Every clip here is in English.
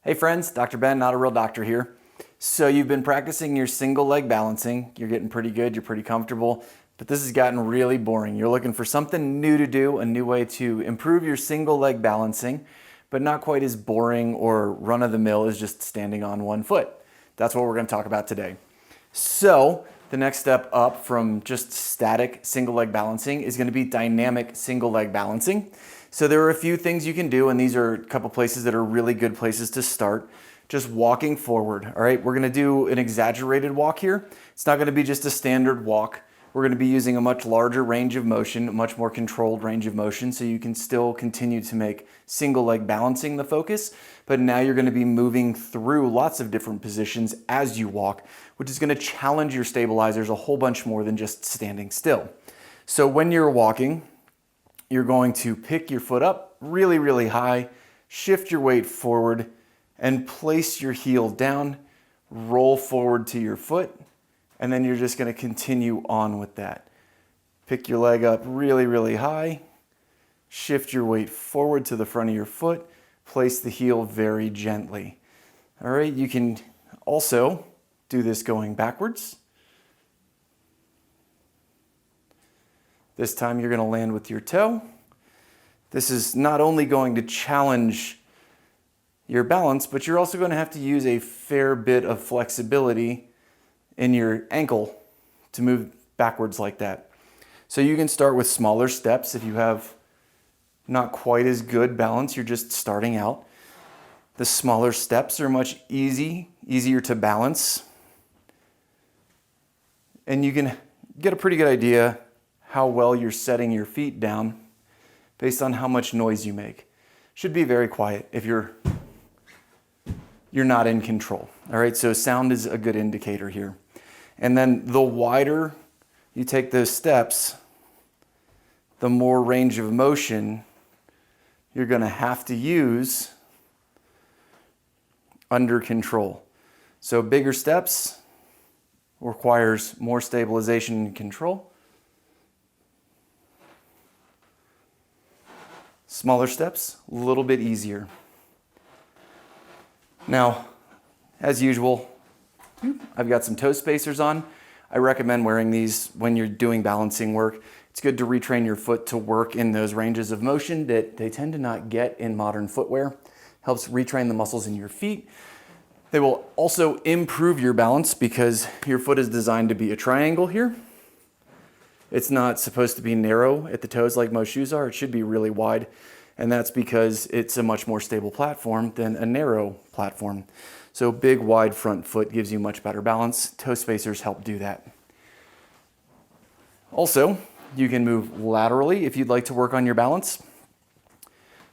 Hey friends, Dr. Ben, not a real doctor here. So you've been practicing your single leg balancing. You're getting pretty good, you're pretty comfortable, but this has gotten really boring. You're looking for something new to do, a new way to improve your single leg balancing, but not quite as boring or run-of-the-mill as just standing on one foot. That's what we're going to talk about today. So the next step up from just static single leg balancing is going to be dynamic single leg balancing. So there are a few things you can do, and these are a couple places that are really good places to start. Just walking forward, all right? We're gonna do an exaggerated walk here. It's not gonna be just a standard walk. We're gonna be using a much larger range of motion, a much more controlled range of motion, so you can still continue to make single leg balancing the focus, but now you're gonna be moving through lots of different positions as you walk, which is gonna challenge your stabilizers a whole bunch more than just standing still. So when you're walking, you're going to pick your foot up really, really high, shift your weight forward, and place your heel down, roll forward to your foot, and then you're just going to continue on with that. Pick your leg up really, really high, shift your weight forward to the front of your foot, place the heel very gently. All right, you can also do this going backwards. This time you're going to land with your toe. This is not only going to challenge your balance, but you're also going to have to use a fair bit of flexibility in your ankle to move backwards like that. So you can start with smaller steps if you have not quite as good balance, you're just starting out. The smaller steps are much easier to balance. And you can get a pretty good idea how well you're setting your feet down based on how much noise you make. Should be very quiet if you're not in control. All right, so sound is a good indicator here. And then the wider you take those steps, the more range of motion you're gonna have to use under control. So bigger steps requires more stabilization and control. Smaller steps, a little bit easier. Now, as usual, I've got some toe spacers on. I recommend wearing these when you're doing balancing work. It's good to retrain your foot to work in those ranges of motion that they tend to not get in modern footwear. Helps retrain the muscles in your feet. They will also improve your balance because your foot is designed to be a triangle here. It's not supposed to be narrow at the toes like most shoes are. It should be really wide. And that's because it's a much more stable platform than a narrow platform. So big, wide front foot gives you much better balance. Toe spacers help do that. Also, you can move laterally if you'd like to work on your balance.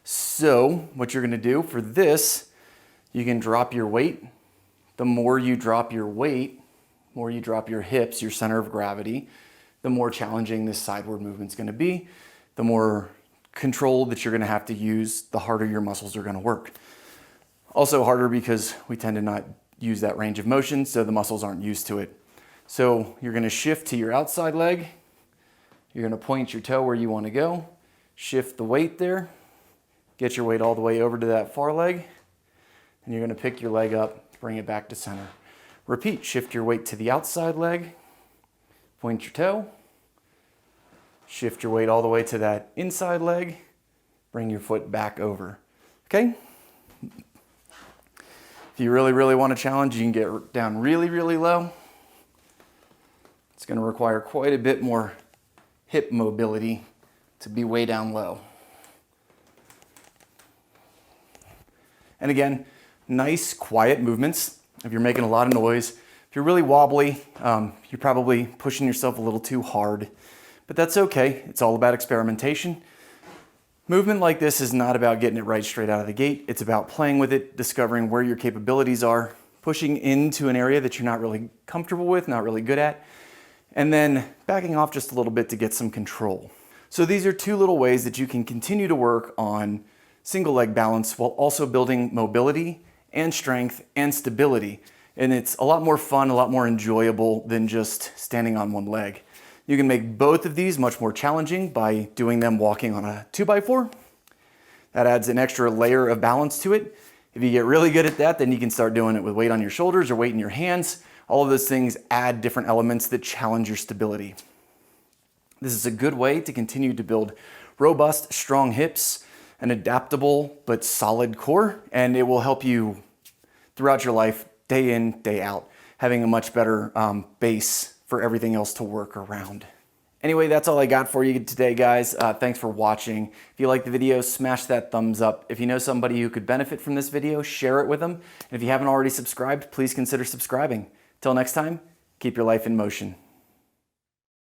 So what you're gonna do for this, you can drop your weight. The more you drop your weight, more you drop your hips, your center of gravity, the more challenging this sideward movement's gonna be, the more control that you're gonna have to use, the harder your muscles are gonna work. Also harder because we tend to not use that range of motion, so the muscles aren't used to it. So you're gonna shift to your outside leg, you're gonna point your toe where you wanna go, shift the weight there, get your weight all the way over to that far leg, and you're gonna pick your leg up, bring it back to center. Repeat, shift your weight to the outside leg, point your toe, shift your weight all the way to that inside leg, bring your foot back over, okay? If you really, really want a challenge, you can get down really, really low. It's gonna require quite a bit more hip mobility to be way down low. And again, nice, quiet movements. If you're making a lot of noise, if you're really wobbly, you're probably pushing yourself a little too hard, but that's okay. It's all about experimentation. Movement like this is not about getting it right straight out of the gate. It's about playing with it, discovering where your capabilities are, pushing into an area that you're not really comfortable with, not really good at, and then backing off just a little bit to get some control. So these are two little ways that you can continue to work on single leg balance while also building mobility and strength and stability. And it's a lot more fun, a lot more enjoyable than just standing on one leg. You can make both of these much more challenging by doing them walking on a 2x4. That adds an extra layer of balance to it. If you get really good at that, then you can start doing it with weight on your shoulders or weight in your hands. All of those things add different elements that challenge your stability. This is a good way to continue to build robust, strong hips, an adaptable but solid core, and it will help you throughout your life, day in, day out, having a much better base for everything else to work around. Anyway, that's all I got for you today, guys. Thanks for watching. If you like the video, smash that thumbs up. If you know somebody who could benefit from this video, share it with them. And if you haven't already subscribed, please consider subscribing. Till next time, keep your life in motion.